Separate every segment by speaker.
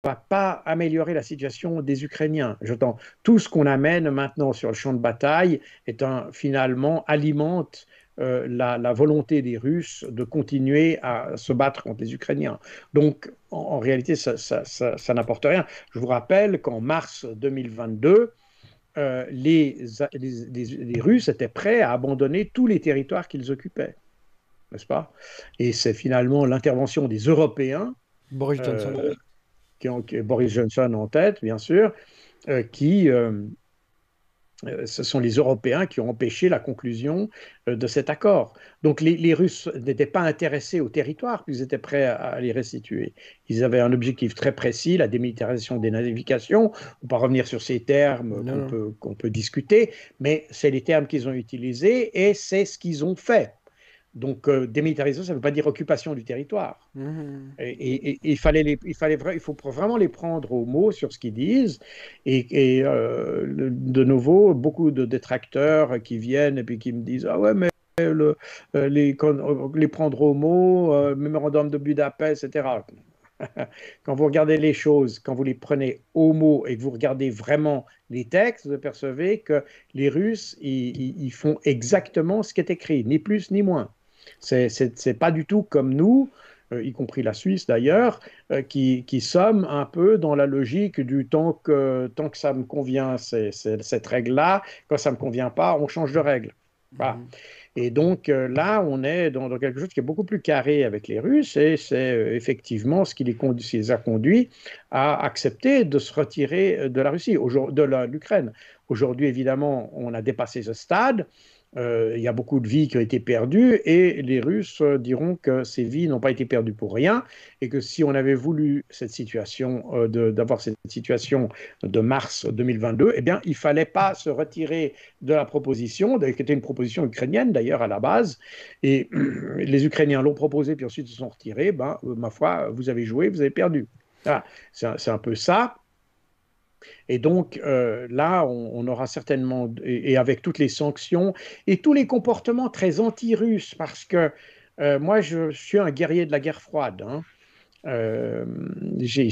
Speaker 1: va pas améliorer la situation des Ukrainiens. J'entends tout ce qu'on amène maintenant sur le champ de bataille finalement alimente la volonté des Russes de continuer à se battre contre les Ukrainiens. Donc, en réalité, ça n'apporte rien. Je vous rappelle qu'en mars 2022, les Russes étaient prêts à abandonner tous les territoires qu'ils occupaient, n'est-ce pas? Et c'est finalement l'intervention des Européens,
Speaker 2: Boris Johnson.
Speaker 1: euh, Boris Johnson en tête, bien sûr, qui ce sont les Européens qui ont empêché la conclusion de cet accord. Donc les Russes n'étaient pas intéressés au territoire, ils étaient prêts à les restituer. Ils avaient un objectif très précis, la démilitarisation des navigations. On ne va pas revenir sur ces termes
Speaker 2: Non, non.
Speaker 1: qu'on peut discuter, mais c'est les termes qu'ils ont utilisés et c'est ce qu'ils ont fait. Donc démilitarisation, ça ne veut pas dire occupation du territoire.
Speaker 2: Mhm.
Speaker 1: Il faut vraiment les prendre au mot sur ce qu'ils disent. De nouveau, beaucoup de détracteurs qui viennent et puis qui me disent ah ouais, mais les prendre au mot, mémorandum de Budapest, etc. Quand vous regardez les choses, quand vous les prenez au mot et que vous regardez vraiment les textes, vous apercevez que les Russes, ils font exactement ce qui est écrit, ni plus ni moins. C'est pas du tout comme nous, y compris la Suisse d'ailleurs, qui sommes un peu dans la logique du tant que ça me convient, c'est cette règle-là, quand ça ne me convient pas, on change de règle. Voilà.
Speaker 2: Mhm.
Speaker 1: Et donc là, on est dans quelque chose qui est beaucoup plus carré avec les Russes et c'est effectivement ce qui les a conduits à accepter de se retirer de la Russie, de l'Ukraine. Aujourd'hui, évidemment, on a dépassé ce stade. Il y a beaucoup de vies qui ont été perdues et les Russes diront que ces vies n'ont pas été perdues pour rien et que si on avait voulu cette situation, d'avoir cette situation de mars 2022, eh bien, il ne fallait pas se retirer de la proposition, qui était une proposition ukrainienne d'ailleurs à la base, et les Ukrainiens l'ont proposé puis ensuite se sont retirés, ben, ma foi, vous avez joué, vous avez perdu. Voilà. C'est un peu ça. Et donc là, on aura certainement, et avec toutes les sanctions et tous les comportements très anti-russes, parce que moi, je suis un guerrier de la guerre froide. Hein. Euh, j'ai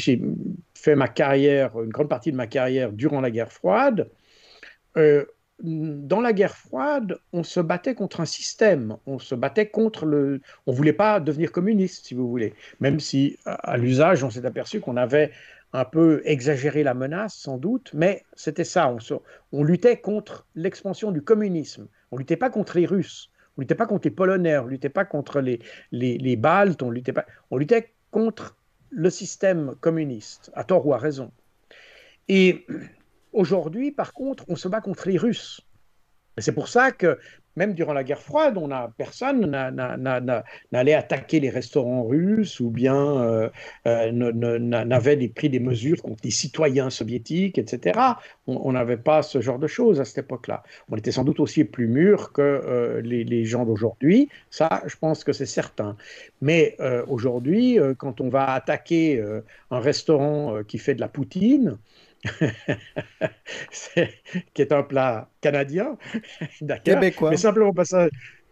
Speaker 1: fait ma carrière, une grande partie de ma carrière durant la guerre froide. Euh, dans la guerre froide, on se battait contre un système, on se battait contre le... On ne voulait pas devenir communiste, si vous voulez, même si à l'usage, on s'est aperçu qu'on avait un peu exagéré la menace, sans doute, mais c'était ça, on luttait contre l'expansion du communisme, on ne luttait pas contre les Russes, on ne luttait pas contre les Polonais, on ne luttait pas contre les Baltes, on luttait contre le système communiste, à tort ou à raison. Et aujourd'hui, par contre, on se bat contre les Russes. Et c'est pour ça que même durant la guerre froide, personne n'allait attaquer les restaurants russes ou bien n'avait pris des mesures contre les citoyens soviétiques, etc. On n'avait pas ce genre de choses à cette époque-là. On était sans doute aussi plus mûrs que les gens d'aujourd'hui. Ça, je pense que c'est certain. Mais aujourd'hui, quand on va attaquer un restaurant qui fait de la poutine, qui est un plat canadien, d'accord, mais
Speaker 2: Québécois.
Speaker 1: simplement parce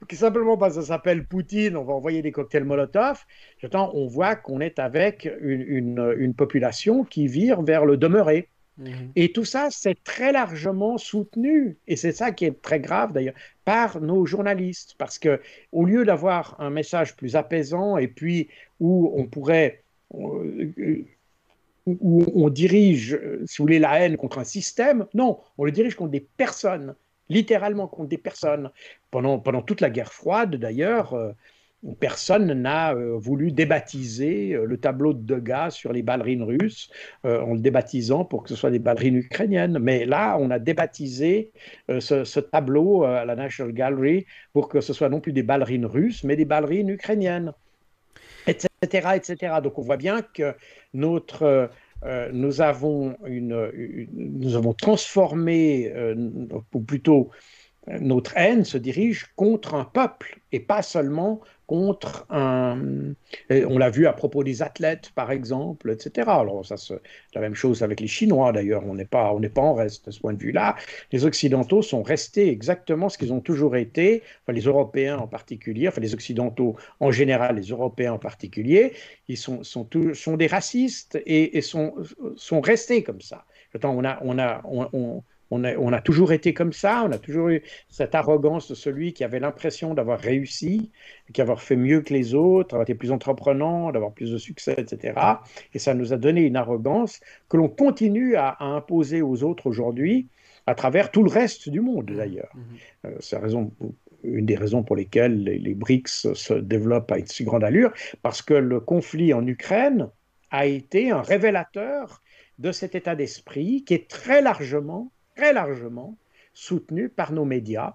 Speaker 1: que ça s'appelle Poutine, on va envoyer des cocktails Molotov. On voit qu'on est avec une population qui vire vers le demeuré.
Speaker 2: Mhm.
Speaker 1: Et tout ça, c'est très largement soutenu, et c'est ça qui est très grave d'ailleurs, par nos journalistes, parce que au lieu d'avoir un message plus apaisant et puis où on pourrait euh, où on dirige, si vous voulez, la haine contre un système. Non, on le dirige contre des personnes, littéralement contre des personnes. Pendant toute la guerre froide, d'ailleurs, personne n'a voulu débaptiser le tableau de Degas sur les ballerines russes en le débaptisant pour que ce soit des ballerines ukrainiennes. Mais là, on a débaptisé ce tableau à la National Gallery pour que ce soit non plus des ballerines russes, mais des ballerines ukrainiennes, etc., etc. Donc on voit bien que nous avons transformé, ou plutôt notre haine se dirige contre un peuple et pas seulement contre un... On l'a vu à propos des athlètes, par exemple, etc. Alors, ça, c'est la même chose avec les Chinois, d'ailleurs. On n'est pas en reste de ce point de vue-là. Les Occidentaux sont restés exactement ce qu'ils ont toujours été, enfin, les Européens en particulier, enfin, les Occidentaux en général, les Européens en particulier, ils sont des racistes et sont restés comme ça. Attends, on a toujours été comme ça, on a toujours eu cette arrogance de celui qui avait l'impression d'avoir réussi, d'avoir fait mieux que les autres, d'avoir été plus entreprenant, d'avoir plus de succès, etc. Et ça nous a donné une arrogance que l'on continue à imposer aux autres aujourd'hui, à travers tout le reste du monde d'ailleurs. C'est une des raisons pour lesquelles les BRICS se développent à une si grande allure, parce que le conflit en Ukraine a été un révélateur de cet état d'esprit qui est très largement soutenu par nos médias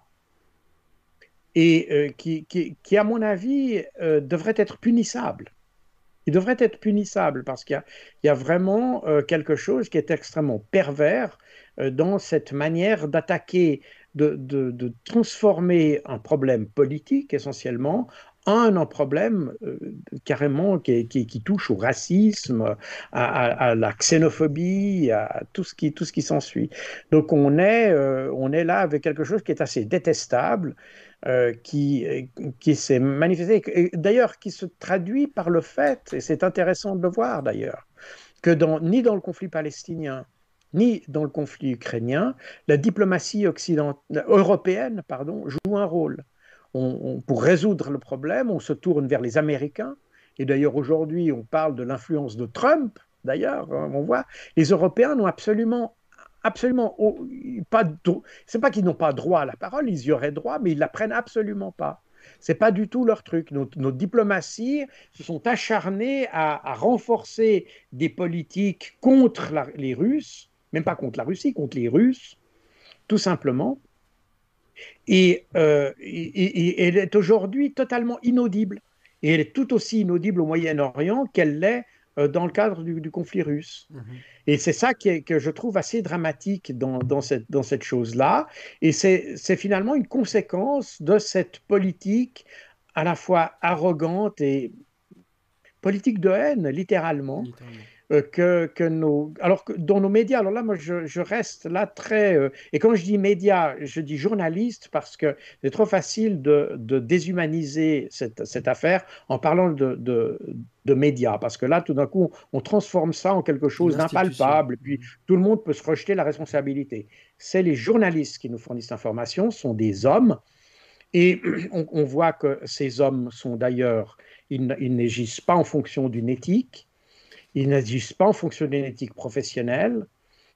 Speaker 1: et qui, à mon avis, devrait être punissable. Il devrait être punissable parce qu'il y a vraiment quelque chose qui est extrêmement pervers dans cette manière d'attaquer, de transformer un problème politique essentiellement en un problème carrément qui touche au racisme, à la xénophobie, à tout ce qui s'ensuit. Donc on est là avec quelque chose qui est assez détestable, qui s'est manifesté, et d'ailleurs qui se traduit par le fait, et c'est intéressant de le voir d'ailleurs, que ni dans le conflit palestinien, ni dans le conflit ukrainien, la diplomatie européenne joue un rôle. Pour résoudre le problème, on se tourne vers les Américains, et d'ailleurs aujourd'hui on parle de l'influence de Trump, d'ailleurs, on voit, les Européens n'ont absolument pas de, c'est pas qu'ils n'ont pas droit à la parole, ils y auraient droit, mais ils la prennent absolument pas. C'est pas du tout leur truc. Nos diplomaties se sont acharnées à renforcer des politiques contre les Russes, même pas contre la Russie, contre les Russes, tout simplement. Et elle est aujourd'hui totalement inaudible. Et elle est tout aussi inaudible au Moyen-Orient qu'elle l'est dans le cadre du conflit russe. Et c'est ça que je trouve assez dramatique dans cette chose-là. Et c'est finalement une conséquence de cette politique à la fois arrogante et politique de haine, littéralement, alors que dans nos médias, alors là, moi, je reste là très, et quand je dis médias, je dis journaliste parce que c'est trop facile de déshumaniser cette affaire en parlant de médias, parce que là, tout d'un coup, on transforme ça en quelque chose d'impalpable, et puis tout le monde peut se rejeter la responsabilité. C'est les journalistes qui nous fournissent l'information, sont des hommes, et on voit que ces hommes sont d'ailleurs, ils n'agissent pas en fonction d'une éthique, ils n'agissent pas en fonction d'une éthique professionnelle,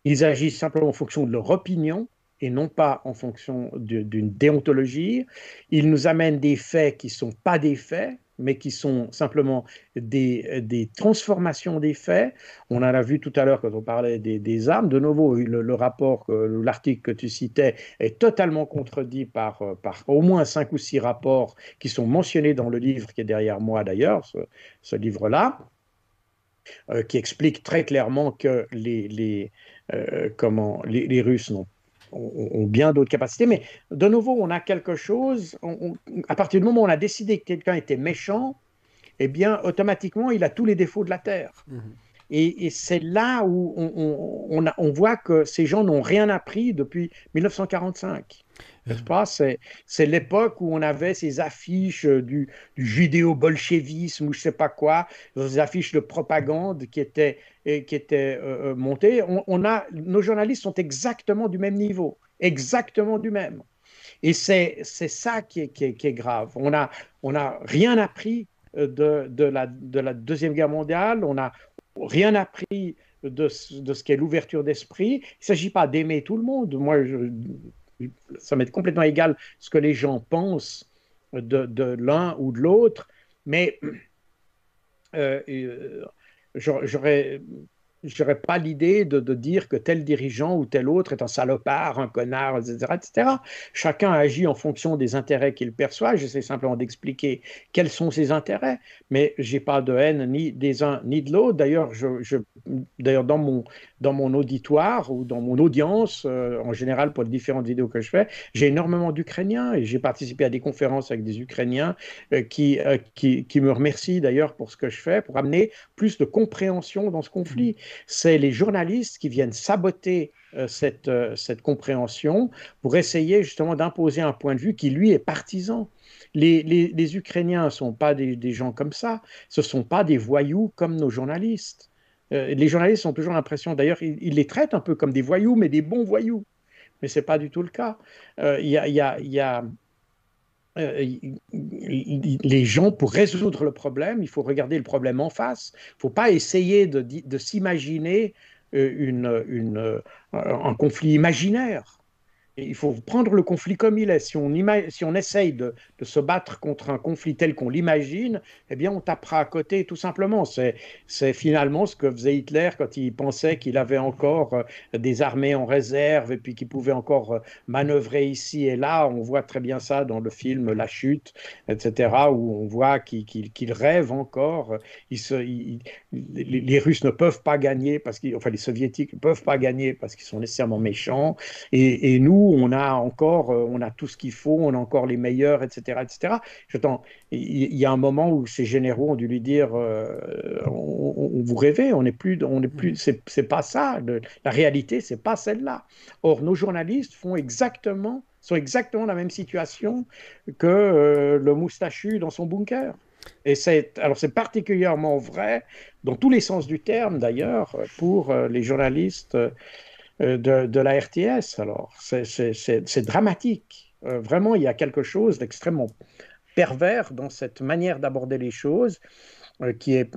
Speaker 1: ils agissent simplement en fonction de leur opinion et non pas en fonction d'une déontologie. Ils nous amènent des faits qui ne sont pas des faits, mais qui sont simplement des transformations des faits. On en a vu tout à l'heure quand on parlait des armes. De nouveau, le rapport, l'article que tu citais est totalement contredit par au moins 5 ou 6 rapports qui sont mentionnés dans le livre qui est derrière moi d'ailleurs, ce livre-là. Qui explique très clairement que les Russes ont bien d'autres capacités. Mais de nouveau, on a quelque chose, à partir du moment où on a décidé que quelqu'un était méchant, eh bien, automatiquement, il a tous les défauts de la Terre. Et c'est là où on voit que ces gens n'ont rien appris depuis 1945. N'est-ce pas? C'est l'époque où on avait ces affiches du judéo-bolchevisme ou je ne sais pas quoi, des affiches de propagande qui étaient montées. Nos journalistes sont exactement du même niveau, exactement du même. Et c'est ça qui est grave. On a rien appris de la Deuxième Guerre mondiale, on n'a rien appris de ce qu'est l'ouverture d'esprit. Il ne s'agit pas d'aimer tout le monde. Moi, ça m'est complètement égal ce que les gens pensent de l'un ou de l'autre, mais j'aurais je n'aurais pas l'idée de dire que tel dirigeant ou tel autre est un salopard, un connard, etc., etc. Chacun agit en fonction des intérêts qu'il perçoit. J'essaie simplement d'expliquer quels sont ses intérêts, mais je n'ai pas de haine ni des uns ni de l'autre. D'ailleurs, d'ailleurs dans mon auditoire ou dans mon audience, en général pour les différentes vidéos que je fais, j'ai énormément d'Ukrainiens et j'ai participé à des conférences avec des Ukrainiens qui me remercient d'ailleurs pour ce que je fais, pour amener plus de compréhension dans ce conflit. C'est les journalistes qui viennent saboter cette compréhension pour essayer justement d'imposer un point de vue qui, lui, est partisan. Les Ukrainiens ne sont pas des gens comme ça, ce ne sont pas des voyous comme nos journalistes. Les journalistes ont toujours l'impression, d'ailleurs, ils les traitent un peu comme des voyous, mais des bons voyous. Mais ce n'est pas du tout le cas. Il y a les gens, pour résoudre le problème, il faut regarder le problème en face. Il ne faut pas essayer de s'imaginer un conflit imaginaire. Il faut prendre le conflit comme il est. Si on essaye de se battre contre un conflit tel qu'on l'imagine, eh bien, on tapera à côté, tout simplement. C'est finalement ce que faisait Hitler quand il pensait qu'il avait encore des armées en réserve et puis qu'il pouvait encore manœuvrer ici et là. On voit très bien ça dans le film La Chute, etc., où on voit qu'il rêve encore. Les Russes ne peuvent pas gagner, enfin, les Soviétiques ne peuvent pas gagner parce qu'ils sont nécessairement méchants. Et nous, on a tout ce qu'il faut, on a encore les meilleurs, etc., etc. Il y a un moment où ces généraux ont dû lui dire, vous rêvez, on n'est plus, c'est pas ça. La réalité, c'est pas celle-là. Or, nos journalistes sont exactement dans la même situation que le moustachu dans son bunker. Alors c'est particulièrement vrai dans tous les sens du terme d'ailleurs pour les journalistes de la RTS. Alors, c'est dramatique. Vraiment, il y a quelque chose d'extrêmement pervers dans cette manière d'aborder les choses qui est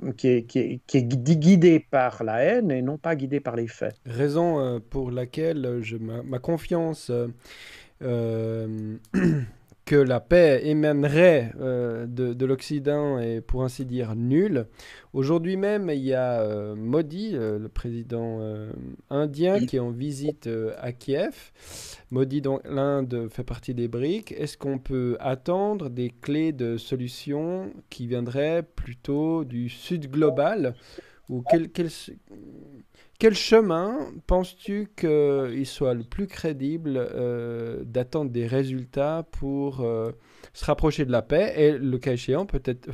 Speaker 1: guidée par la haine et non pas guidée par les faits.
Speaker 2: Raison pour laquelle ma confiance euh, que la paix émanerait de l'Occident est pour ainsi dire nulle. Aujourd'hui même, il y a Modi, le président indien, qui est en visite à Kiev. Modi, donc l'Inde fait partie des BRICS. Est-ce qu'on peut attendre des clés de solution qui viendraient plutôt du Sud global ou quel chemin penses-tu qu'il soit le plus crédible d'attendre des résultats pour se rapprocher de la paix et le cas échéant peut-être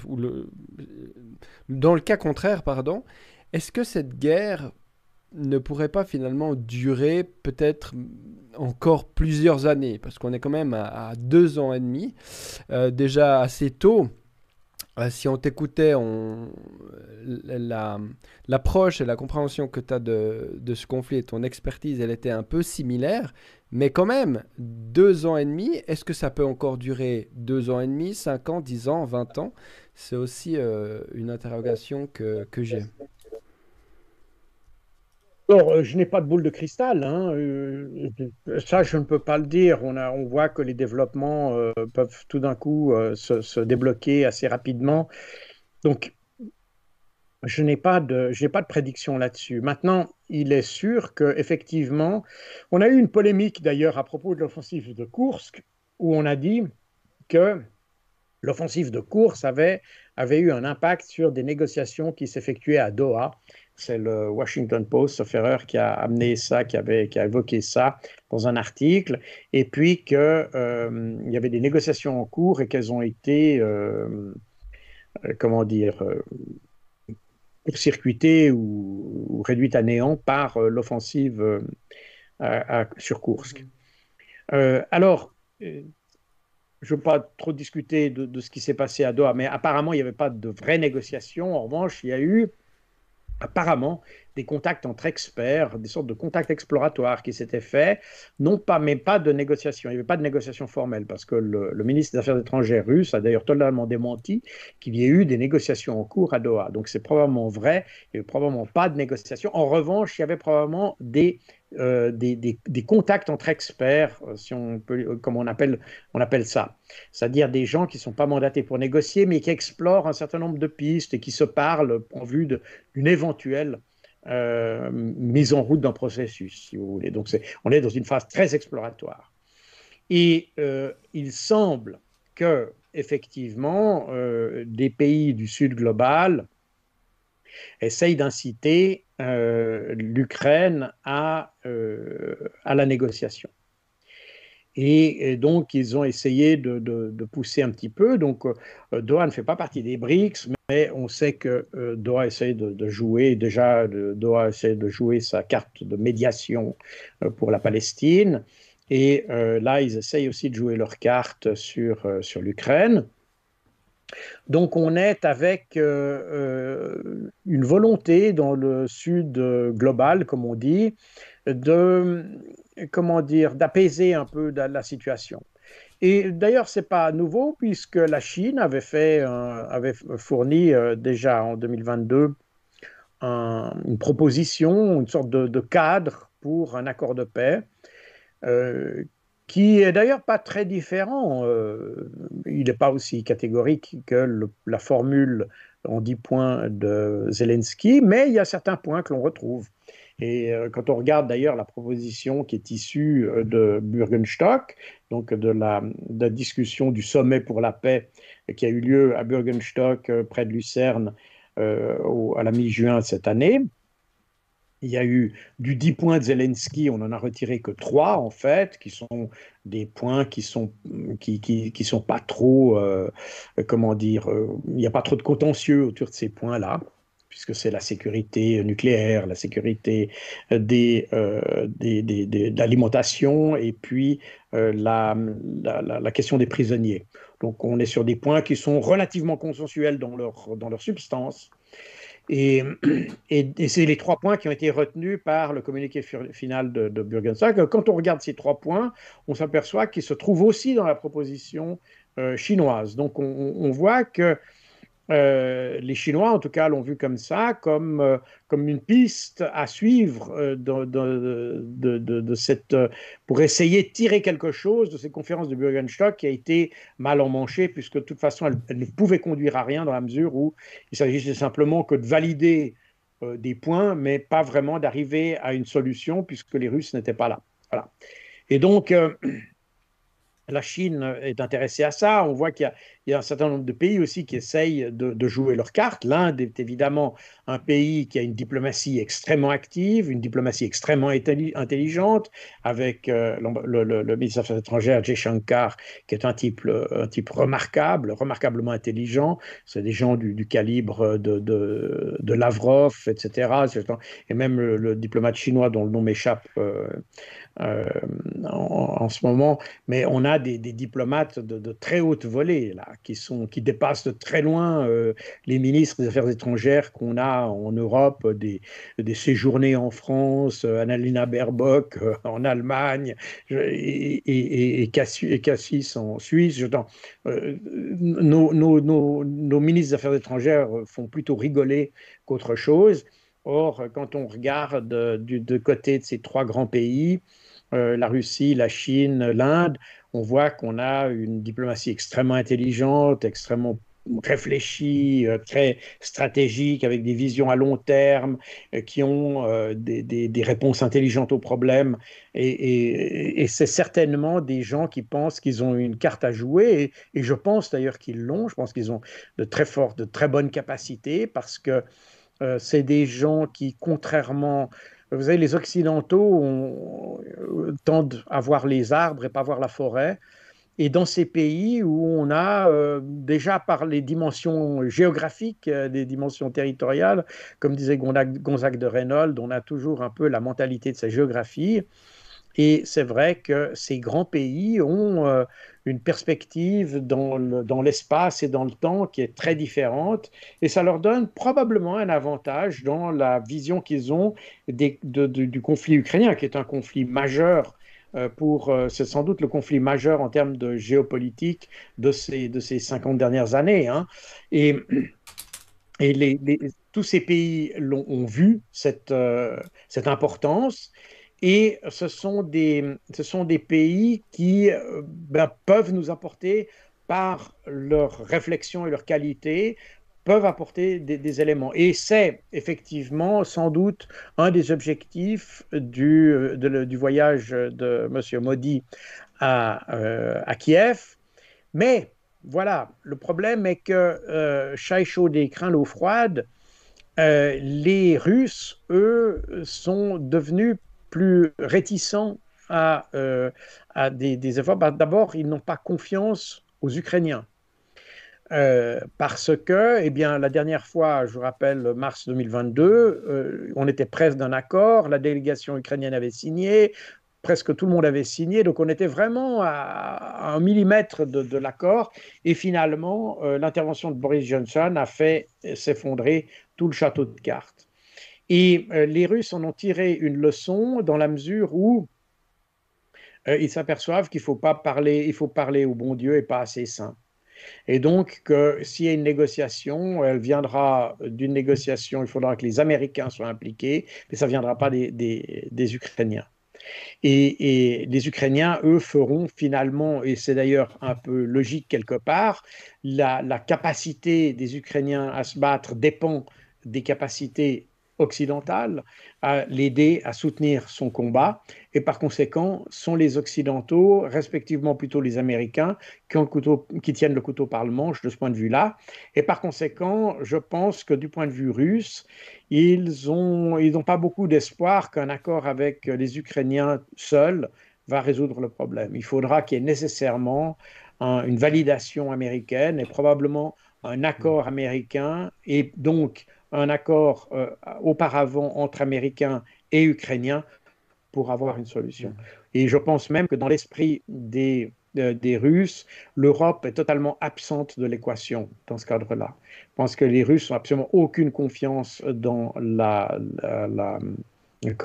Speaker 2: dans le cas contraire pardon, est-ce que cette guerre ne pourrait pas finalement durer peut-être encore plusieurs années parce qu'on est quand même à 2 ans et demi déjà assez tôt. Si on t'écoutait, l'approche et la compréhension que tu as de ce conflit et ton expertise, elle était un peu similaire. Mais quand même, 2 ans et demi, est-ce que ça peut encore durer 2 ans et demi, 5 ans, 10 ans, 20 ans? C'est aussi une interrogation que j'ai.
Speaker 1: Alors, je n'ai pas de boule de cristal, hein, ça, je ne peux pas le dire. On voit que les développements peuvent tout d'un coup se débloquer assez rapidement. Donc, je n'ai pas de prédiction là-dessus. Maintenant, il est sûr qu'effectivement, on a eu une polémique d'ailleurs à propos de l'offensive de Koursk, où on a dit que l'offensive de Koursk avait eu un impact sur des négociations qui s'effectuaient à Doha. C'est le Washington Post, sauf erreur, qui a amené ça, qui a évoqué ça dans un article, et puis qu'il y avait des négociations en cours et qu'elles ont été, comment dire, court-circuitées ou réduites à néant par l'offensive sur Koursk. Alors, je ne veux pas trop discuter de ce qui s'est passé à Doha, mais apparemment, il n'y avait pas de vraies négociations. En revanche, il y a eu apparemment des contacts entre experts, des sortes de contacts exploratoires qui s'étaient faits, non pas, mais pas de négociation. Il n'y avait pas de négociation formelle parce que le ministre des Affaires étrangères russe a d'ailleurs totalement démenti qu'il y ait eu des négociations en cours à Doha. Donc c'est probablement vrai, il n'y avait probablement pas de négociation. En revanche, il y avait probablement des contacts entre experts, si on peut, comme on appelle ça. C'est-à-dire des gens qui ne sont pas mandatés pour négocier, mais qui explorent un certain nombre de pistes et qui se parlent en vue d'une éventuelle mise en route d'un processus, si vous voulez. Donc on est dans une phase très exploratoire. Et il semble que, effectivement, des pays du Sud global essayent d'inciter l'Ukraine à la négociation. Et donc, ils ont essayé de pousser un petit peu. Donc, Doha ne fait pas partie des BRICS, mais on sait que Doha essaie de jouer, déjà, Doha essaie de jouer sa carte de médiation pour la Palestine. Et là, ils essayent aussi de jouer leur carte sur l'Ukraine. Donc, on est avec une volonté dans le sud global, comme on dit, de, comment dire, d'apaiser un peu la situation. Et d'ailleurs, ce n'est pas nouveau, puisque la Chine avait fourni déjà en 2022 une proposition, une sorte de cadre pour un accord de paix euh, qui est d'ailleurs pas très différent. Il n'est pas aussi catégorique que la formule en 10 points de Zelensky, mais il y a certains points que l'on retrouve. Et quand on regarde d'ailleurs la proposition qui est issue de Bürgenstock, donc de la discussion du sommet pour la paix qui a eu lieu à Bürgenstock, près de Lucerne, à la mi-juin cette année, il y a eu du 10 points de Zelensky, on n'en a retiré que 3 en fait, qui sont des points qui sont pas trop, comment dire, il n'y a pas trop de contentieux autour de ces points-là, puisque c'est la sécurité nucléaire, la sécurité de l'alimentation et puis la question des prisonniers. Donc on est sur des points qui sont relativement consensuels dans leur substance. Et, et c'est les 3 points qui ont été retenus par le communiqué final de Bürgenstock. Quand on regarde ces 3 points, on s'aperçoit qu'ils se trouvent aussi dans la proposition chinoise. Donc on voit que les Chinois, en tout cas, l'ont vu comme ça, comme une piste à suivre pour essayer de tirer quelque chose de cette conférence de Bürgenstock qui a été mal emmanchée, puisque de toute façon, elle ne pouvait conduire à rien dans la mesure où il s'agissait simplement que de valider des points, mais pas vraiment d'arriver à une solution, puisque les Russes n'étaient pas là. Voilà. Et donc, la Chine est intéressée à ça. On voit qu'il y a un certain nombre de pays aussi qui essayent de jouer leurs cartes. L'Inde est évidemment un pays qui a une diplomatie extrêmement active, une diplomatie extrêmement intelligente, avec le ministre des Affaires étrangères, Jaishankar, qui est un type remarquable, remarquablement intelligent. C'est des gens du calibre de Lavrov, etc. Et même le diplomate chinois dont le nom m'échappe euh, en ce moment, mais on a des diplomates de très haute volée là, qui dépassent de très loin les ministres des Affaires étrangères qu'on a en Europe, des séjournés en France, Annalena Baerbock en Allemagne et Cassis en Suisse. Nos ministres des Affaires étrangères font plutôt rigoler qu'autre chose. Or, quand on regarde de côté de ces 3 grands pays, la Russie, la Chine, l'Inde, on voit qu'on a une diplomatie extrêmement intelligente, extrêmement réfléchie, très stratégique, avec des visions à long terme, qui ont des réponses intelligentes aux problèmes. Et c'est certainement des gens qui pensent qu'ils ont une carte à jouer, et je pense d'ailleurs qu'ils l'ont. Je pense qu'ils ont de très fortes, de très bonnes capacités, parce que c'est des gens qui, contrairement, vous savez, les Occidentaux tendent à voir les arbres et pas voir la forêt. Et dans ces pays où on a déjà par les dimensions géographiques, des dimensions territoriales, comme disait Gonzague de Reynold, on a toujours un peu la mentalité de sa géographie. Et c'est vrai que ces grands pays ont une perspective dans l'espace et dans le temps qui est très différente, et ça leur donne probablement un avantage dans la vision qu'ils ont du conflit ukrainien, qui est un conflit majeur c'est sans doute le conflit majeur en termes de géopolitique de ces 50 dernières années. Hein. Et, tous ces pays ont vu cette importance. Et ce sont des pays qui peuvent nous apporter, par leur réflexion et leur qualité, peuvent apporter des éléments. Et c'est effectivement sans doute un des objectifs du voyage de M. Modi à Kiev. Mais voilà, le problème est que chat chaud et craint l'eau froide. Les Russes, eux, sont devenus plus réticents à des efforts. D'abord, ils n'ont pas confiance aux Ukrainiens. Parce que, eh bien, la dernière fois, je vous rappelle, mars 2022, on était presque d'un accord, la délégation ukrainienne avait signé, presque tout le monde avait signé, donc on était vraiment à un millimètre de l'accord, et finalement, l'intervention de Boris Johnson a fait s'effondrer tout le château de cartes. Et les Russes en ont tiré une leçon dans la mesure où ils s'aperçoivent qu'il faut pas parler, il faut parler au bon Dieu et pas à ses saints. Et donc, s'il y a une négociation, elle viendra d'une négociation, il faudra que les Américains soient impliqués, mais ça ne viendra pas des Ukrainiens. Et les Ukrainiens, eux, feront finalement, et c'est d'ailleurs un peu logique quelque part, la capacité des Ukrainiens à se battre dépend des capacités occidentales à l'aider à soutenir son combat. Et par conséquent, sont les Occidentaux, respectivement plutôt les Américains, qui tiennent le couteau par le manche de ce point de vue-là. Et par conséquent, je pense que du point de vue russe, ils n'ont pas beaucoup d'espoir qu'un accord avec les Ukrainiens seuls va résoudre le problème. Il faudra qu'il y ait nécessairement une validation américaine et probablement un accord américain et donc un accord auparavant entre Américains et Ukrainiens pour avoir une solution. Et je pense même que dans l'esprit des Russes, l'Europe est totalement absente de l'équation dans ce cadre-là. Je pense que les Russes n'ont absolument aucune confiance dans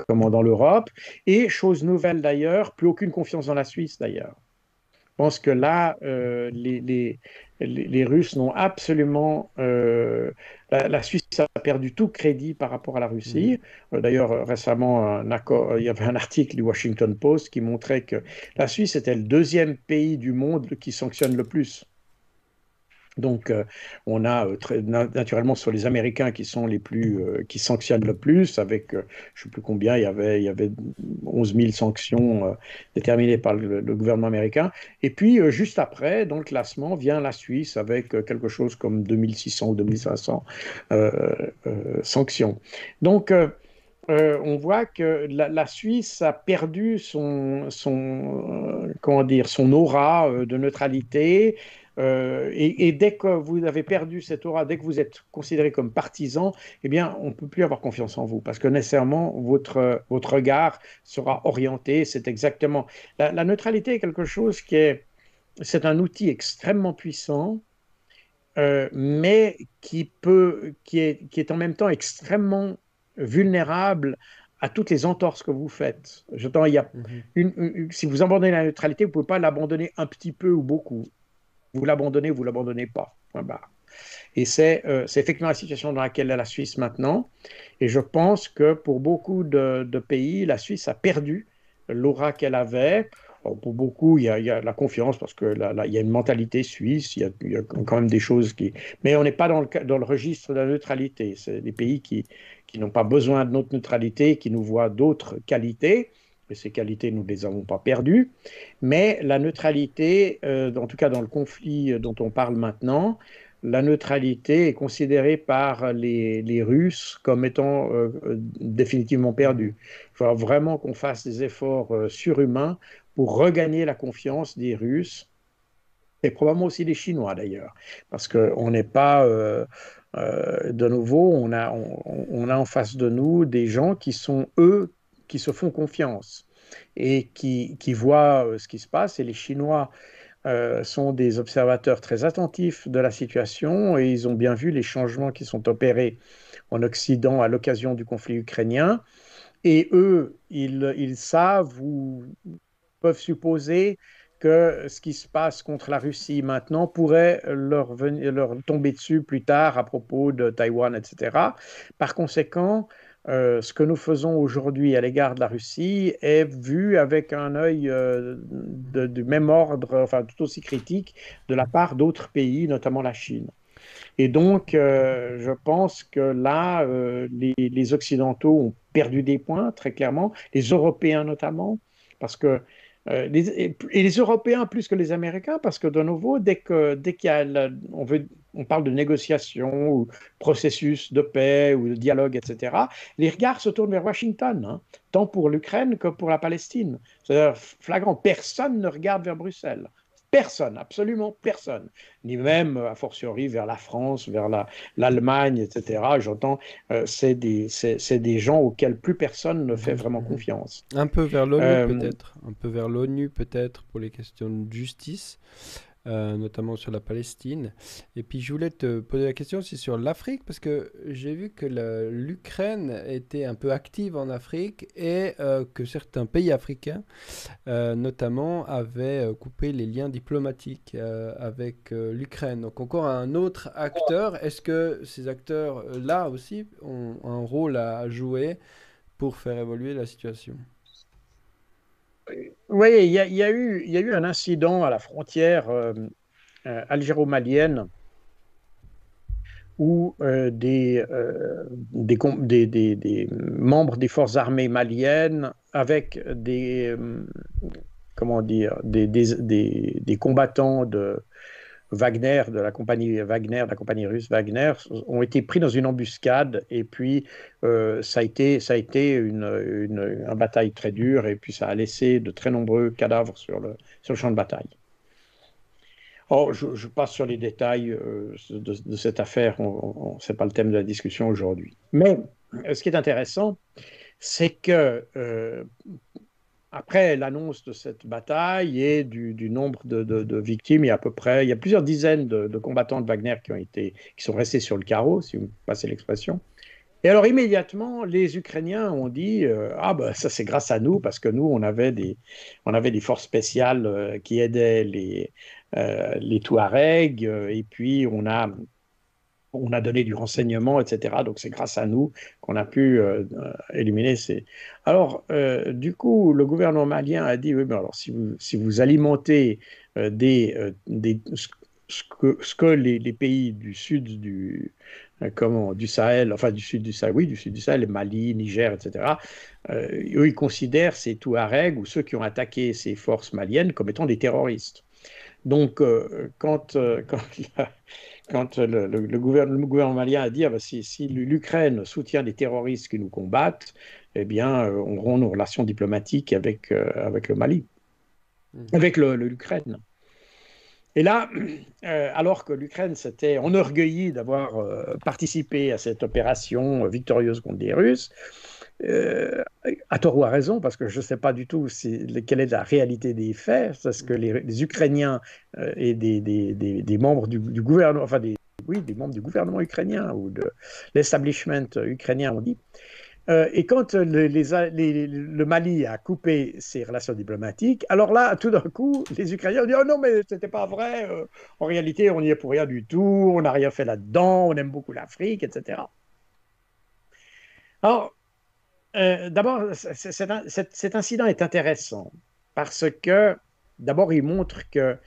Speaker 1: dans l'Europe. Et, chose nouvelle d'ailleurs, plus aucune confiance dans la Suisse d'ailleurs. Je pense que là, les Russes n'ont absolument... la Suisse a perdu tout crédit par rapport à la Russie. D'ailleurs, récemment, il y avait un article du Washington Post qui montrait que la Suisse était le deuxième pays du monde qui sanctionne le plus. Donc, on a naturellement sur les Américains qui sont qui sanctionnent le plus, avec, je ne sais plus combien, il y avait 11 000 sanctions déterminées par le gouvernement américain. Et puis, juste après, dans le classement, vient la Suisse avec quelque chose comme 2600 ou 2500 sanctions. Donc, on voit que la Suisse a perdu comment dire, son aura de neutralité. Et dès que vous avez perdu cette aura, dès que vous êtes considéré comme partisan, eh bien, on ne peut plus avoir confiance en vous parce que nécessairement, votre regard sera orienté. C'est exactement. La neutralité est quelque chose c'est un outil extrêmement puissant, mais qui est en même temps extrêmement vulnérable à toutes les entorses que vous faites. J'entends, si vous abandonnez la neutralité, vous ne pouvez pas l'abandonner un petit peu ou beaucoup. Vous l'abandonnez ou vous ne l'abandonnez pas. Point barre. Et c'est effectivement la situation dans laquelle est la Suisse maintenant. Et je pense que pour beaucoup de pays, la Suisse a perdu l'aura qu'elle avait. Alors, pour beaucoup, il y a la confiance parce que il y a une mentalité suisse, il y a quand même des choses qui... Mais on n'est pas dans le registre de la neutralité. C'est des pays qui n'ont pas besoin de notre neutralité, qui nous voient d'autres qualités. Et ces qualités, nous ne les avons pas perdues. Mais la neutralité, en tout cas dans le conflit dont on parle maintenant, la neutralité est considérée par les Russes comme étant définitivement perdue. Il faut vraiment qu'on fasse des efforts surhumains pour regagner la confiance des Russes et probablement aussi des Chinois d'ailleurs. Parce qu'on n'est pas, de nouveau, on a en face de nous des gens qui sont, eux, qui se font confiance et qui voient ce qui se passe. Et les Chinois sont des observateurs très attentifs de la situation et ils ont bien vu les changements qui sont opérés en Occident à l'occasion du conflit ukrainien. Et eux, ils savent ou peuvent supposer que ce qui se passe contre la Russie maintenant pourrait leur tomber dessus plus tard à propos de Taïwan, etc. Par conséquent, ce que nous faisons aujourd'hui à l'égard de la Russie est vu avec un œil du même ordre, enfin tout aussi critique, de la part d'autres pays, notamment la Chine. Et donc, je pense que là, les Occidentaux ont perdu des points, très clairement, les Européens notamment, parce que, et les Européens plus que les Américains, parce que de nouveau, dès qu'il y a, on parle de négociation ou processus de paix ou de dialogue, etc., les regards se tournent vers Washington, hein, tant pour l'Ukraine que pour la Palestine. C'est-à-dire flagrant, personne ne regarde vers Bruxelles. Personne, absolument personne, ni même, a fortiori, vers la France, vers l'Allemagne, etc. J'entends, c'est des gens auxquels plus personne ne fait
Speaker 2: Mhm,
Speaker 1: vraiment
Speaker 2: mhm.
Speaker 1: confiance.
Speaker 2: Un peu vers l'ONU
Speaker 1: Euh,
Speaker 2: peut-être, un peu vers l'ONU peut-être pour les questions de justice, notamment sur la Palestine. Et puis je voulais te poser la question aussi sur l'Afrique, parce que j'ai vu que l'Ukraine était un peu active en Afrique et que certains pays africains, notamment, avaient coupé les liens diplomatiques avec l'Ukraine. Donc encore un autre acteur. Est-ce que ces acteurs-là aussi ont un rôle à jouer pour faire évoluer la situation?
Speaker 1: oui, il y a eu un incident à la frontière algéro-malienne où des membres des forces armées maliennes avec comment dire, des combattants de Wagner, de la compagnie Wagner, de la compagnie russe Wagner, ont été pris dans une embuscade et puis ça a été une bataille très dure et puis ça a laissé de très nombreux cadavres sur le champ de bataille. Oh, je passe sur les détails de cette affaire, ce n'est pas le thème de la discussion aujourd'hui. Mais ce qui est intéressant, c'est que après l'annonce de cette bataille et du nombre de victimes, il y a plusieurs dizaines de combattants de Wagner qui sont restés sur le carreau, si vous me passez l'expression. Et alors immédiatement, les Ukrainiens ont dit ah ben ça c'est grâce à nous parce que nous on avait des forces spéciales qui aidaient les Touaregs et puis on a donné du renseignement, etc. Donc c'est grâce à nous qu'on a pu éliminer ces. Alors du coup, le gouvernement malien a dit oui, mais alors si vous alimentez ce que les pays du sud du Sahel, enfin du sud du Sahel, oui, du sud du Sahel, Mali, Niger, etc. Eux, ils considèrent ces Touaregs ou ceux qui ont attaqué ces forces maliennes comme étant des terroristes. Donc, quand le gouvernement malien a dit ah ben, si l'Ukraine soutient des terroristes qui nous combattent, eh bien, on rompt nos relations diplomatiques avec le Mali,
Speaker 2: Mhm.
Speaker 1: avec l'Ukraine. Et là, alors que l'Ukraine s'était enorgueillie d'avoir participé à cette opération victorieuse contre les Russes, euh, à tort ou à raison, parce que je ne sais pas du tout quelle est la réalité des faits, c'est ce que les Ukrainiens et des membres du gouvernement, enfin oui, des membres du gouvernement ukrainien ou de l'establishment ukrainien ont dit. Et quand le Mali a coupé ses relations diplomatiques, alors là, tout d'un coup, les Ukrainiens ont dit oh non, mais c'était pas vrai. En réalité, on n'y est pour rien du tout. On n'a rien fait là-dedans. On aime beaucoup l'Afrique, etc. Alors, d'abord, cet incident est intéressant parce que, d'abord, il montre que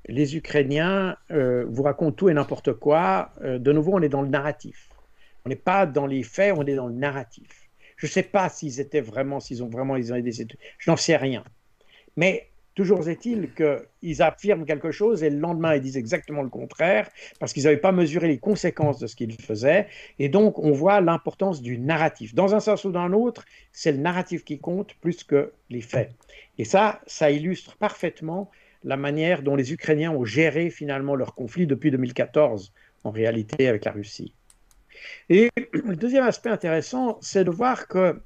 Speaker 1: les Ukrainiens vous racontent tout et n'importe quoi. De nouveau, on est dans le narratif. On n'est pas dans les faits, on est dans le narratif. Je ne sais pas s'ils ont vraiment, ils ont aidé. Je n'en sais rien. Mais toujours est-il qu'ils affirment quelque chose et le lendemain, ils disent exactement le contraire parce qu'ils n'avaient pas mesuré les conséquences de ce qu'ils faisaient. Et donc, on voit l'importance du narratif. Dans un sens ou dans l'autre, c'est le narratif qui compte plus que les faits. Et ça illustre parfaitement la manière dont les Ukrainiens ont géré finalement leur conflit depuis 2014, en réalité, avec la Russie. Et le deuxième aspect intéressant, c'est de voir que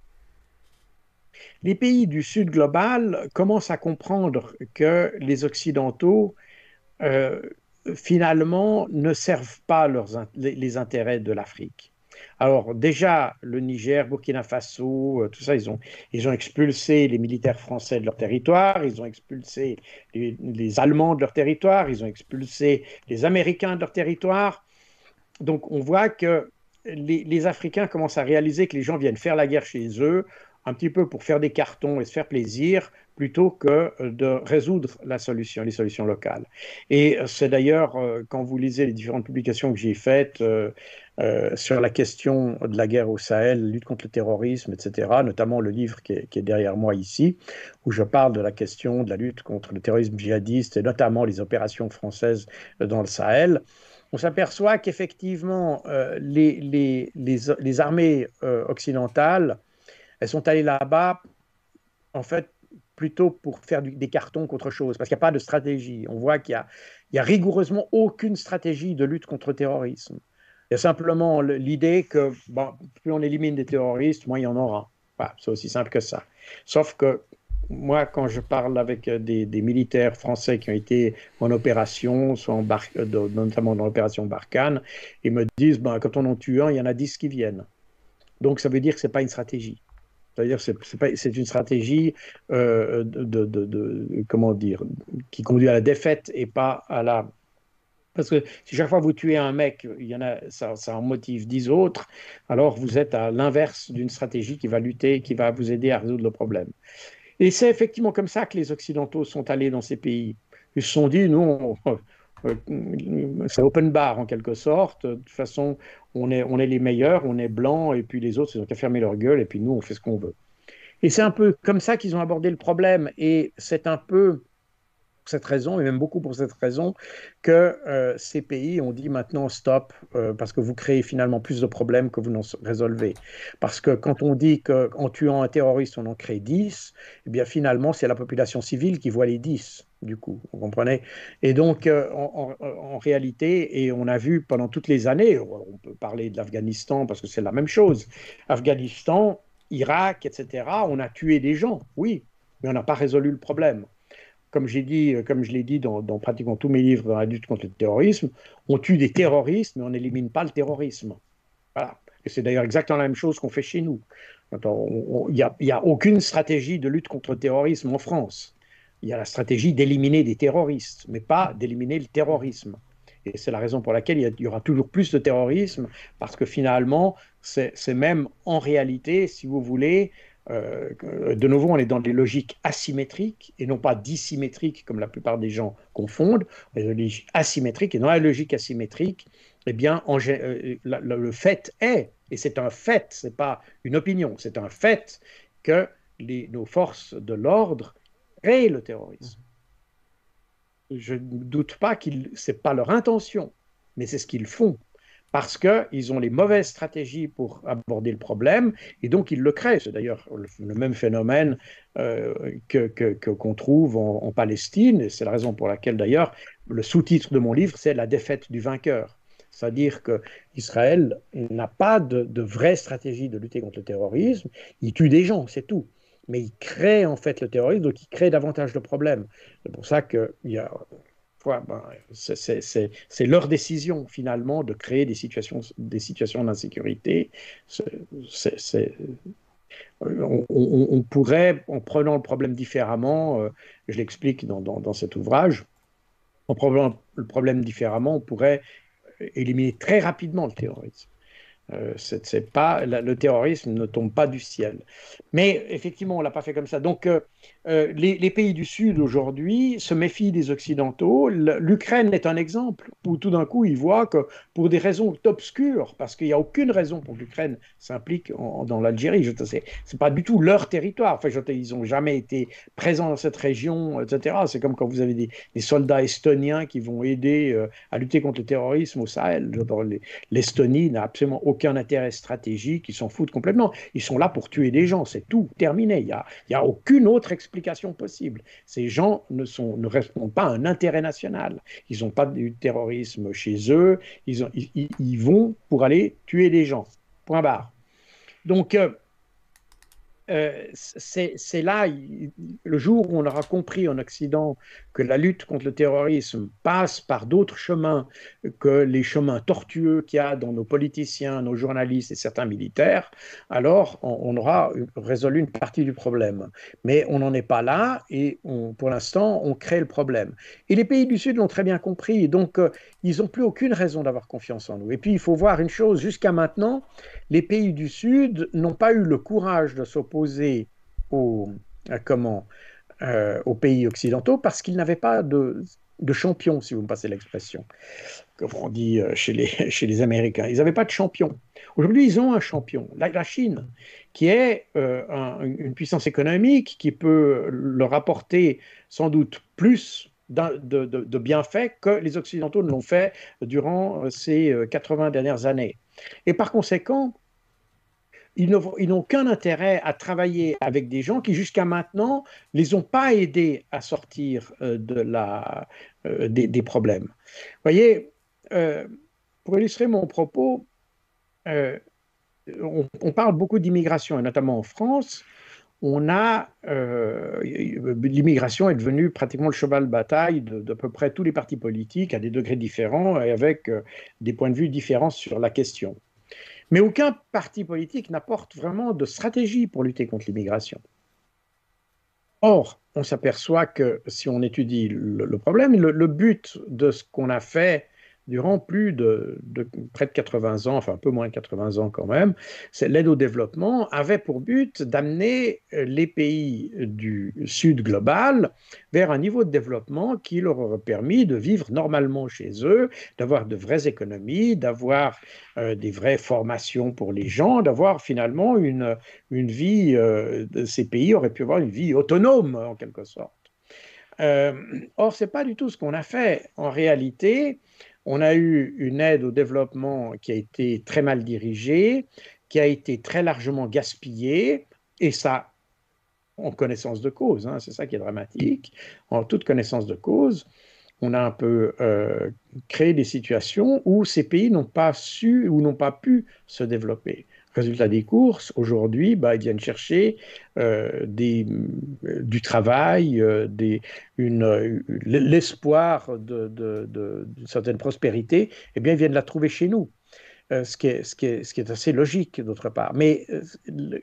Speaker 1: les pays du Sud global commencent à comprendre que les Occidentaux, euh, finalement, ne servent pas les intérêts de l'Afrique. Alors déjà, le Niger, Burkina Faso, tout ça, ils ont expulsé les militaires français de leur territoire, ils ont expulsé les Allemands de leur territoire, ils ont expulsé les Américains de leur territoire. Donc on voit que les Africains commencent à réaliser que les gens viennent faire la guerre chez eux un petit peu pour faire des cartons et se faire plaisir, plutôt que de résoudre les solutions locales. Et c'est d'ailleurs, quand vous lisez les différentes publications que j'ai faites sur la question de la guerre au Sahel, lutte contre le terrorisme, etc., notamment le livre qui est derrière moi ici, où je parle de la question de la lutte contre le terrorisme djihadiste et notamment les opérations françaises dans le Sahel, on s'aperçoit qu'effectivement, les armées occidentales, elles sont allées là-bas, en fait, plutôt pour faire des cartons qu'autre chose, parce qu'il n'y a pas de stratégie. On voit qu'il y a rigoureusement aucune stratégie de lutte contre le terrorisme. Il y a simplement l'idée que bon, plus on élimine des terroristes, moins il y en aura. Voilà, c'est aussi simple que ça. Sauf que moi, quand je parle avec des militaires français qui ont été en opération, notamment dans l'opération Barkhane, ils me disent, ben, quand on en tue un, il y en a 10 qui viennent. Donc ça veut dire que ce n'est pas une stratégie. C'est-à-dire que c'est une stratégie comment dire, qui conduit à la défaite et pas à la... Parce que si chaque fois vous tuez un mec, ça en motive 10 autres, alors vous êtes à l'inverse d'une stratégie qui va lutter, qui va vous aider à résoudre le problème. Et c'est effectivement comme ça que les Occidentaux sont allés dans ces pays. Ils se sont dit, nous, c'est open bar en quelque sorte. De toute façon, on est les meilleurs, on est blancs, et puis les autres, ils ont qu'à fermer leur gueule, et puis nous, on fait ce qu'on veut. Et c'est un peu comme ça qu'ils ont abordé le problème. Et c'est un peu pour cette raison, et même beaucoup pour cette raison, que ces pays ont dit maintenant stop, parce que vous créez finalement plus de problèmes que vous n'en résolvez. Parce que quand on dit qu'en tuant un terroriste, on en crée 10, eh bien finalement, c'est la population civile qui voit les 10, du coup, vous comprenez? Et donc, en réalité, et on a vu pendant toutes les années, on peut parler de l'Afghanistan parce que c'est la même chose, Afghanistan, Irak, etc., on a tué des gens, oui, mais on n'a pas résolu le problème. Comme j'ai dit, comme je l'ai dit dans pratiquement tous mes livres dans la lutte contre le terrorisme, on tue des terroristes, mais on n'élimine pas le terrorisme. Voilà. Et c'est d'ailleurs exactement la même chose qu'on fait chez nous. Il n'y a aucune stratégie de lutte contre le terrorisme en France. Il y a la stratégie d'éliminer des terroristes, mais pas d'éliminer le terrorisme. Et c'est la raison pour laquelle il y aura toujours plus de terrorisme, parce que finalement, c'est même en réalité, si vous voulez, de nouveau, on est dans des logiques asymétriques et non pas dissymétriques, comme la plupart des gens confondent. On est dans des logiques asymétriques, et dans la logique asymétrique, eh bien, le fait est, et c'est un fait, ce n'est pas une opinion, c'est un fait que nos forces de l'ordre créent le terrorisme. Je ne doute pas que ce n'est pas leur intention, mais c'est ce qu'ils font. Parce qu'ils ont les mauvaises stratégies pour aborder le problème, et donc ils le créent. C'est d'ailleurs le même phénomène qu'on trouve en Palestine, et c'est la raison pour laquelle d'ailleurs le sous-titre de mon livre, c'est La défaite du vainqueur. C'est-à-dire qu'Israël n'a pas de vraie stratégie de lutter contre le terrorisme, il tue des gens, c'est tout. Mais il crée en fait le terrorisme, donc il crée davantage de problèmes. C'est pour ça qu'il y a c'est leur décision finalement de créer des situations d'insécurité. On pourrait, en prenant le problème différemment, je l'explique dans cet ouvrage, en prenant le problème différemment, on pourrait éliminer très rapidement le terrorisme. Le terrorisme ne tombe pas du ciel. Mais effectivement, on ne l'a pas fait comme ça. Donc, les pays du Sud aujourd'hui se méfient des Occidentaux. L'Ukraine est un exemple où tout d'un coup, ils voient que pour des raisons obscures, parce qu'il n'y a aucune raison pour que l'Ukraine s'implique dans l'Algérie, ce n'est pas du tout leur territoire. Enfin, ils n'ont jamais été présents dans cette région, etc. C'est comme quand vous avez des soldats estoniens qui vont aider à lutter contre le terrorisme au Sahel. L'Estonie n'a absolument aucun intérêt stratégique, ils s'en foutent complètement. Ils sont là pour tuer des gens, c'est tout, terminé. Il n'y a aucune autre explication possible. Ces gens ne répondent pas à un intérêt national. Ils n'ont pas du terrorisme chez eux, ils vont pour aller tuer des gens. Point barre. Donc, c'est là, le jour où on aura compris en Occident que la lutte contre le terrorisme passe par d'autres chemins que les chemins tortueux qu'il y a dans nos politiciens, nos journalistes et certains militaires, alors on aura résolu une partie du problème. Mais on n'en est pas là et pour l'instant, on crée le problème. Et les pays du Sud l'ont très bien compris. Et donc, ils n'ont plus aucune raison d'avoir confiance en nous. Et puis, il faut voir une chose, jusqu'à maintenant, les pays du Sud n'ont pas eu le courage de s'opposer aux, comment, aux pays occidentaux parce qu'ils n'avaient pas de champion, si vous me passez l'expression, comme on dit chez les Américains. Ils n'avaient pas de champion. Aujourd'hui, ils ont un champion, la Chine, qui est une puissance économique qui peut leur apporter sans doute plus de bienfaits que les Occidentaux ne l'ont fait durant ces 80 dernières années. Et par conséquent, ils n'ont aucun intérêt à travailler avec des gens qui, jusqu'à maintenant, ne les ont pas aidés à sortir des problèmes. Vous voyez, euh, pour illustrer mon propos, euh, on parle beaucoup d'immigration, et notamment en France. L'immigration est devenue pratiquement le cheval de bataille de peu près tous les partis politiques à des degrés différents et avec des points de vue différents sur la question. Mais aucun parti politique n'apporte vraiment de stratégie pour lutter contre l'immigration. Or, on s'aperçoit que si on étudie le problème, le but de ce qu'on a fait durant plus de près de 80 ans, enfin un peu moins de 80 ans quand même, c'est l'aide au développement, avait pour but d'amener les pays du Sud global vers un niveau de développement qui leur aurait permis de vivre normalement chez eux, d'avoir de vraies économies, d'avoir des vraies formations pour les gens, d'avoir finalement une vie, ces pays auraient pu avoir une vie autonome en quelque sorte. Or, ce n'est pas du tout ce qu'on a fait. En réalité, on a eu une aide au développement qui a été très mal dirigée, qui a été très largement gaspillée, et ça, en connaissance de cause, hein, c'est ça qui est dramatique, en toute connaissance de cause, on a un peu créé des situations où ces pays n'ont pas su ou n'ont pas pu se développer. Résultat des courses, aujourd'hui, ils viennent chercher du travail, l'espoir d'une certaine prospérité, eh bien, ils viennent la trouver chez nous. Ce qui est assez logique d'autre part. Mais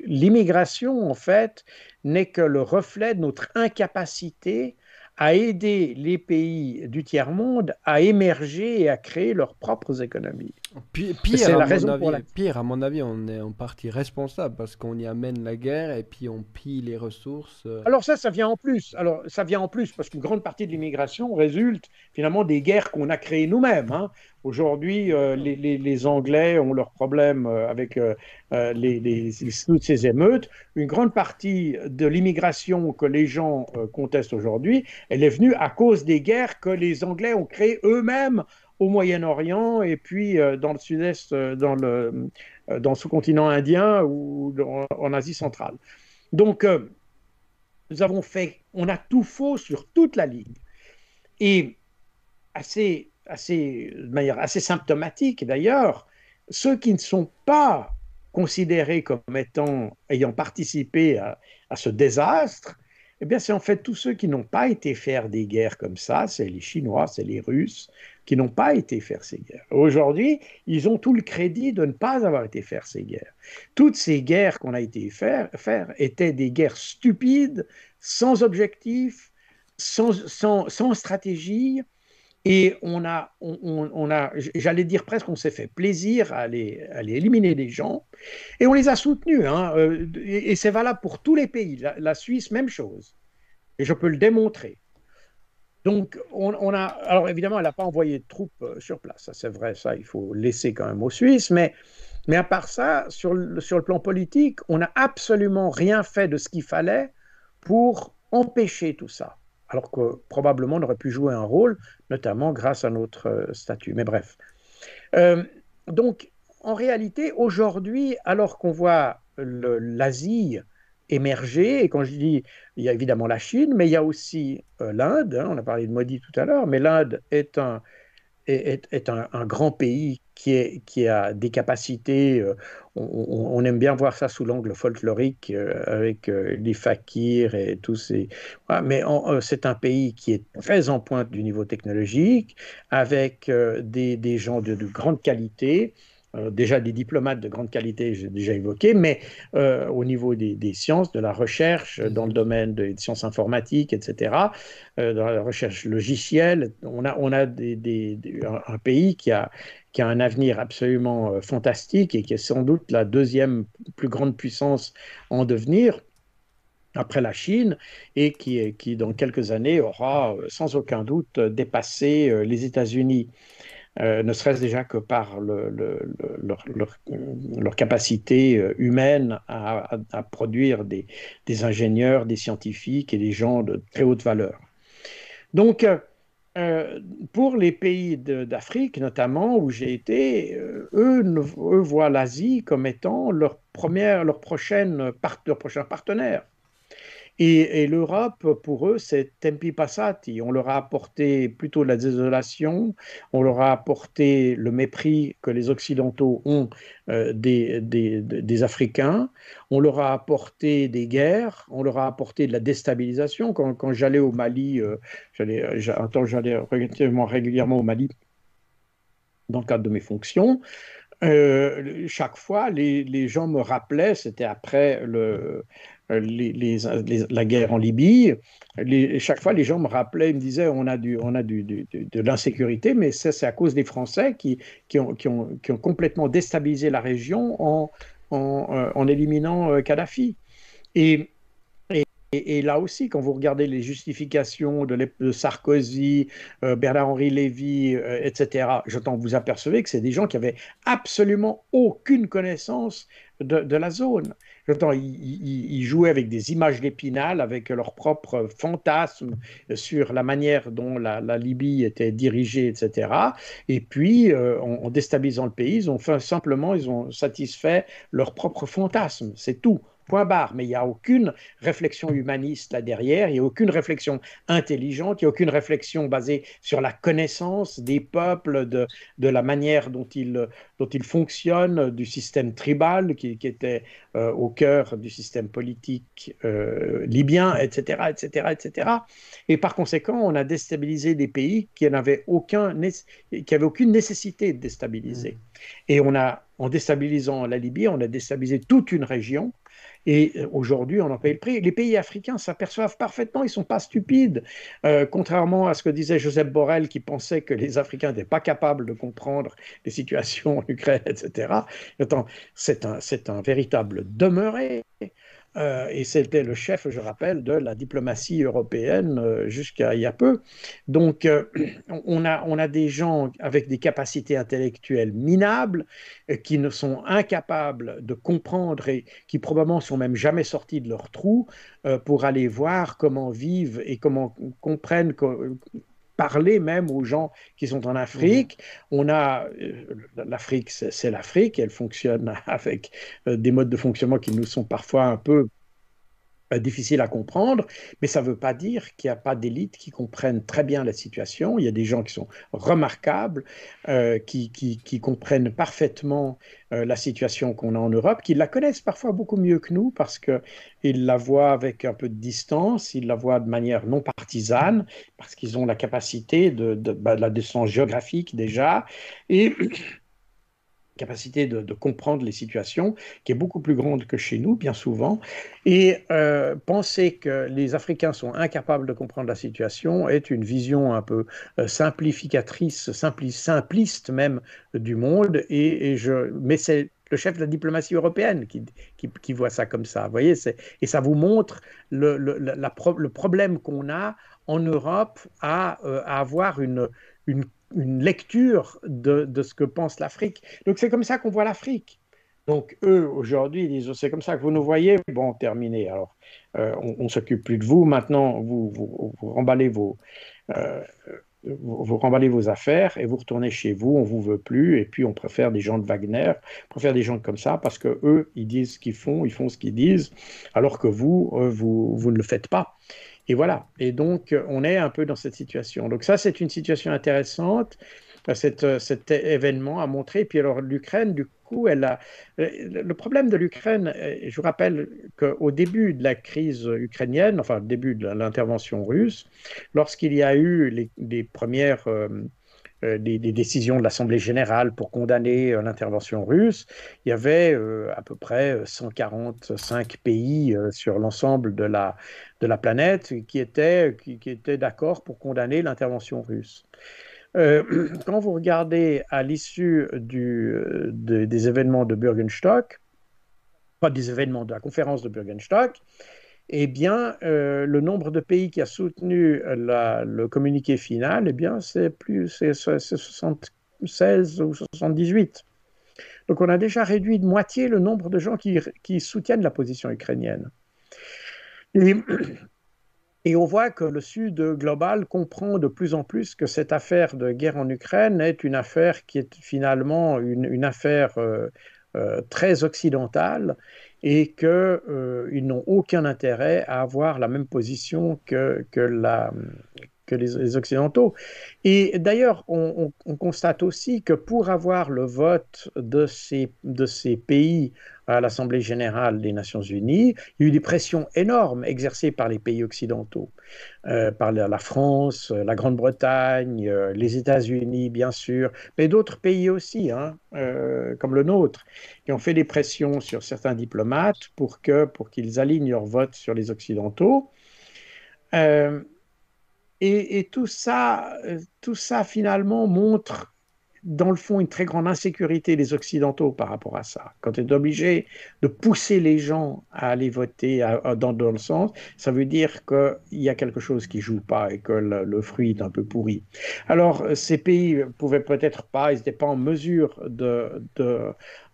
Speaker 1: l'immigration, en fait, n'est que le reflet de notre incapacité à aider les pays du tiers-monde à émerger et à créer leurs propres économies.
Speaker 2: Pire,
Speaker 1: C'est
Speaker 2: à
Speaker 1: la
Speaker 2: mon
Speaker 1: raison pour
Speaker 2: avis,
Speaker 1: laquelle...
Speaker 2: pire, à mon avis, on est en partie responsable parce qu'on y amène la guerre et puis on pille les ressources.
Speaker 1: Alors ça vient en plus. Alors ça vient en plus parce qu'une grande partie de l'immigration résulte finalement des guerres qu'on a créées nous-mêmes. Hein. Aujourd'hui, les Anglais ont leurs problèmes avec toutes ces émeutes. Une grande partie de l'immigration que les gens contestent aujourd'hui, elle est venue à cause des guerres que les Anglais ont créées eux-mêmes au Moyen-Orient et puis dans le sud-est, dans le sous-continent indien ou en Asie centrale. Donc, on a tout faux sur toute la ligne. Et de manière assez symptomatique d'ailleurs, ceux qui ne sont pas considérés comme ayant participé à ce désastre, eh bien, c'est en fait tous ceux qui n'ont pas été faire des guerres comme ça, c'est les Chinois, c'est les Russes, qui n'ont pas été faire ces guerres. Aujourd'hui, ils ont tout le crédit de ne pas avoir été faire ces guerres. Toutes ces guerres qu'on a été faire étaient des guerres stupides, sans objectif, sans stratégie, et j'allais dire presque, on s'est fait plaisir à aller éliminer des gens, et on les a soutenus, hein, et c'est valable pour tous les pays. La Suisse, même chose, et je peux le démontrer. Donc, alors évidemment, elle n'a pas envoyé de troupes sur place, ça c'est vrai, ça il faut laisser quand même aux Suisses, mais à part ça, sur le plan politique, on n'a absolument rien fait de ce qu'il fallait pour empêcher tout ça, alors que probablement on aurait pu jouer un rôle, notamment grâce à notre statut. Mais bref. Euh, donc, en réalité, aujourd'hui, alors qu'on voit l'Asie émerger, et quand je dis, il y a évidemment la Chine, mais il y a aussi l'Inde, hein, on a parlé de Modi tout à l'heure, mais l'Inde est un grand pays qui a des capacités, on aime bien voir ça sous l'angle folklorique, avec les fakirs et tous ces... Voilà, mais c'est un pays qui est très en pointe du niveau technologique, avec des gens de grande qualité, déjà des diplomates de grande qualité, j'ai déjà évoqué, mais au niveau des sciences, de la recherche, dans le domaine des sciences informatiques, etc., dans la recherche logicielle, on a un pays qui a un avenir absolument fantastique et qui est sans doute la deuxième plus grande puissance en devenir après la Chine et qui, dans quelques années, aura sans aucun doute dépassé les États-Unis, ne serait-ce déjà que par leur capacité humaine à produire des ingénieurs, des scientifiques et des gens de très haute valeur. Donc, euh, pour les pays d'Afrique, notamment, où j'ai été, eux voient l'Asie comme étant leur prochain partenaire. Et l'Europe, pour eux, c'est tempi passati. On leur a apporté plutôt la désolation, on leur a apporté le mépris que les Occidentaux ont des Africains, on leur a apporté des guerres, on leur a apporté de la déstabilisation. Quand j'allais au Mali, j'allais relativement régulièrement au Mali dans le cadre de mes fonctions. Chaque fois, les gens me rappelaient, c'était après la guerre en Libye, chaque fois, les gens me rappelaient, ils me disaient, de l'insécurité, mais ça, c'est à cause des Français qui ont complètement déstabilisé la région en éliminant Kadhafi. Et, et là aussi, quand vous regardez les justifications de Sarkozy, Bernard-Henri Lévy, etc., j'entends vous apercevez que c'est des gens qui avaient absolument aucune connaissance de la zone. J'entends, ils jouaient avec des images d'Épinal, avec leurs propres fantasmes sur la manière dont la Libye était dirigée, etc. Et puis, en déstabilisant le pays, ils ont satisfait leurs propres fantasmes. C'est tout. Point barre, mais il n'y a aucune réflexion humaniste là derrière, il n'y a aucune réflexion intelligente, il n'y a aucune réflexion basée sur la connaissance des peuples, de la manière dont ils fonctionnent, du système tribal qui était au cœur du système politique libyen, etc., etc., etc. Et par conséquent, on a déstabilisé des pays qui avaient aucune nécessité de déstabiliser. Et en déstabilisant la Libye, on a déstabilisé toute une région et aujourd'hui, on en paye le prix. Les pays africains s'aperçoivent parfaitement, ils ne sont pas stupides. Contrairement à ce que disait Joseph Borrell, qui pensait que les Africains n'étaient pas capables de comprendre les situations en Ukraine, etc. Attends, c'est un véritable demeuré. Et c'était le chef, je rappelle, de la diplomatie européenne jusqu'à il y a peu. Donc, on a des gens avec des capacités intellectuelles minables qui ne sont incapables de comprendre et qui probablement sont même jamais sortis de leur trou pour aller voir comment vivent et comment comprennent parler même aux gens qui sont en Afrique. L'Afrique, c'est l'Afrique, elle fonctionne avec des modes de fonctionnement qui nous sont parfois un peu difficile à comprendre, mais ça ne veut pas dire qu'il n'y a pas d'élites qui comprennent très bien la situation. Il y a des gens qui sont remarquables, qui comprennent parfaitement la situation qu'on a en Europe, qui la connaissent parfois beaucoup mieux que nous parce qu'ils la voient avec un peu de distance, ils la voient de manière non partisane, parce qu'ils ont la capacité de la distance géographique déjà, et capacité de comprendre les situations, qui est beaucoup plus grande que chez nous, bien souvent. Et penser que les Africains sont incapables de comprendre la situation est une vision un peu simplificatrice, simpliste même du monde. Mais c'est le chef de la diplomatie européenne qui voit ça comme ça. Vous voyez, et ça vous montre le problème qu'on a en Europe à avoir une une lecture de ce que pense l'Afrique. Donc c'est comme ça qu'on voit l'Afrique. Donc eux, aujourd'hui, ils disent, c'est comme ça que vous nous voyez. Bon, terminé. Alors, on ne s'occupe plus de vous. Maintenant, vous remballez euh, vous remballez vos affaires et vous retournez chez vous, on vous veut plus, et puis on préfère des gens de Wagner, on préfère des gens comme ça, parce que eux, ils disent ce qu'ils font, ils font ce qu'ils disent, alors que vous ne le faites pas. Et voilà. Et donc, on est un peu dans cette situation. Donc ça, c'est une situation intéressante. Cet événement a montré. Et puis alors, l'Ukraine, du coup, le problème de l'Ukraine, je vous rappelle qu'au début de la crise ukrainienne, enfin, au début de l'intervention russe, lorsqu'il y a eu les premières des décisions de l'Assemblée générale pour condamner l'intervention russe, il y avait à peu près 145 pays sur l'ensemble de la planète qui étaient d'accord pour condamner l'intervention russe. Quand vous regardez à l'issue des événements de Bürgenstock, pas des événements de la conférence de Bürgenstock, eh bien, le nombre de pays qui a soutenu le communiqué final, eh bien, c'est 76 ou 78. Donc, on a déjà réduit de moitié le nombre de gens qui soutiennent la position ukrainienne. Et, et on voit que le Sud global comprend de plus en plus que cette affaire de guerre en Ukraine est une affaire qui est finalement une affaire très occidentale et qu'ils n'ont aucun intérêt à avoir la même position que les Occidentaux. Et d'ailleurs, on constate aussi que pour avoir le vote de ces pays à l'Assemblée générale des Nations unies, il y a eu des pressions énormes exercées par les pays occidentaux, par la France, la Grande-Bretagne, les États-Unis, bien sûr, mais d'autres pays aussi, hein, comme le nôtre, qui ont fait des pressions sur certains diplomates pour qu'ils alignent leur vote sur les Occidentaux. Euh, et tout ça, finalement, montre, dans le fond, une très grande insécurité des Occidentaux par rapport à ça. Quand tu es obligé de pousser les gens à aller voter dans le sens, ça veut dire qu'il y a quelque chose qui ne joue pas et que le fruit est un peu pourri. Alors, ces pays pouvaient peut-être pas, ils n'étaient pas en mesure de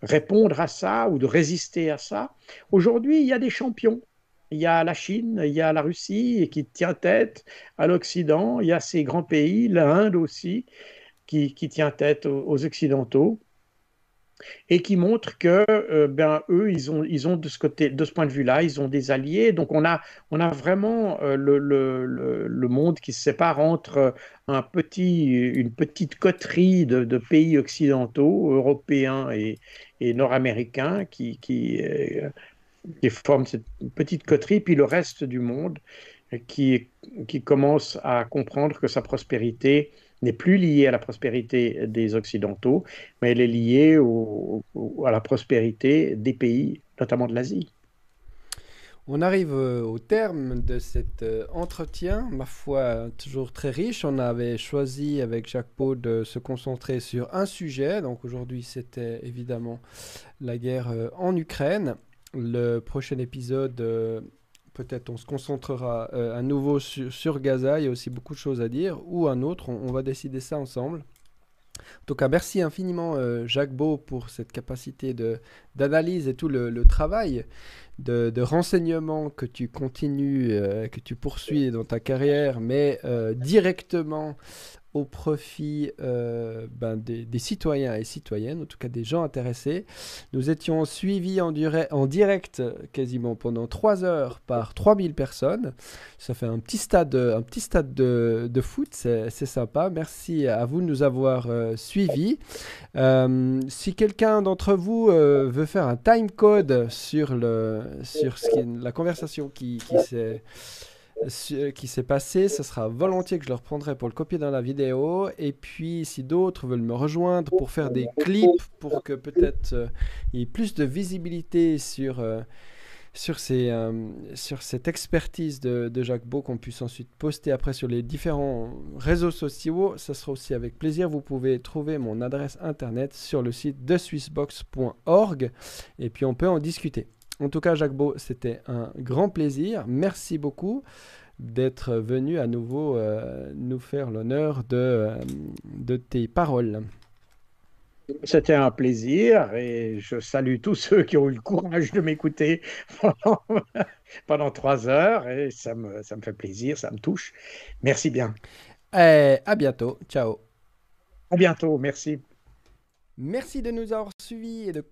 Speaker 1: répondre à ça ou de résister à ça. Aujourd'hui, il y a des champions. Il y a la Chine, il y a la Russie qui tient tête à l'Occident, il y a ces grands pays, l'Inde aussi, qui tient tête aux Occidentaux et qui montrent que ben, eux, ils ont de ce point de vue-là, ils ont des alliés. Donc on a vraiment le monde qui se sépare entre une petite coterie de pays occidentaux, européens et nord-américains qui forment cette petite coterie, puis le reste du monde qui commence à comprendre que sa prospérité n'est plus liée à la prospérité des Occidentaux, mais elle est liée à la prospérité des pays, notamment de l'Asie.
Speaker 2: On arrive au terme de cet entretien, ma foi, toujours très riche. On avait choisi avec Jacques Pau de se concentrer sur un sujet. Donc aujourd'hui, c'était évidemment la guerre en Ukraine. Le prochain épisode, peut-être on se concentrera à nouveau sur Gaza. Il y a aussi beaucoup de choses à dire. Ou un autre, on va décider ça ensemble. En tout cas, merci infiniment Jacques Beau pour cette capacité d'analyse et tout le travail de renseignement que tu continues, que tu poursuis dans ta carrière, mais directement au profit des citoyens et citoyennes, en tout cas des gens intéressés. Nous étions suivis en direct quasiment pendant 3 heures par 3000 personnes. Ça fait un petit stade de foot, c'est sympa. Merci à vous de nous avoir suivis. Si quelqu'un d'entre vous veut faire un time code sur la conversation qui s'est passé, ce sera volontiers que je le reprendrai pour le copier dans la vidéo. Et puis, si d'autres veulent me rejoindre pour faire des clips, pour que peut-être il y ait plus de visibilité sur cette expertise de Jacques Beau, qu'on puisse ensuite poster après sur les différents réseaux sociaux, ça sera aussi avec plaisir. Vous pouvez trouver mon adresse internet sur le site de swissbox.org et puis on peut en discuter. En tout cas, Jacques Beau, c'était un grand plaisir. Merci beaucoup d'être venu à nouveau nous faire l'honneur de tes paroles.
Speaker 1: C'était un plaisir et je salue tous ceux qui ont eu le courage de m'écouter pendant 3 heures et ça me fait plaisir, ça me touche. Merci bien.
Speaker 2: Et à bientôt. Ciao.
Speaker 1: À bientôt, merci.
Speaker 2: Merci de nous avoir suivis et de...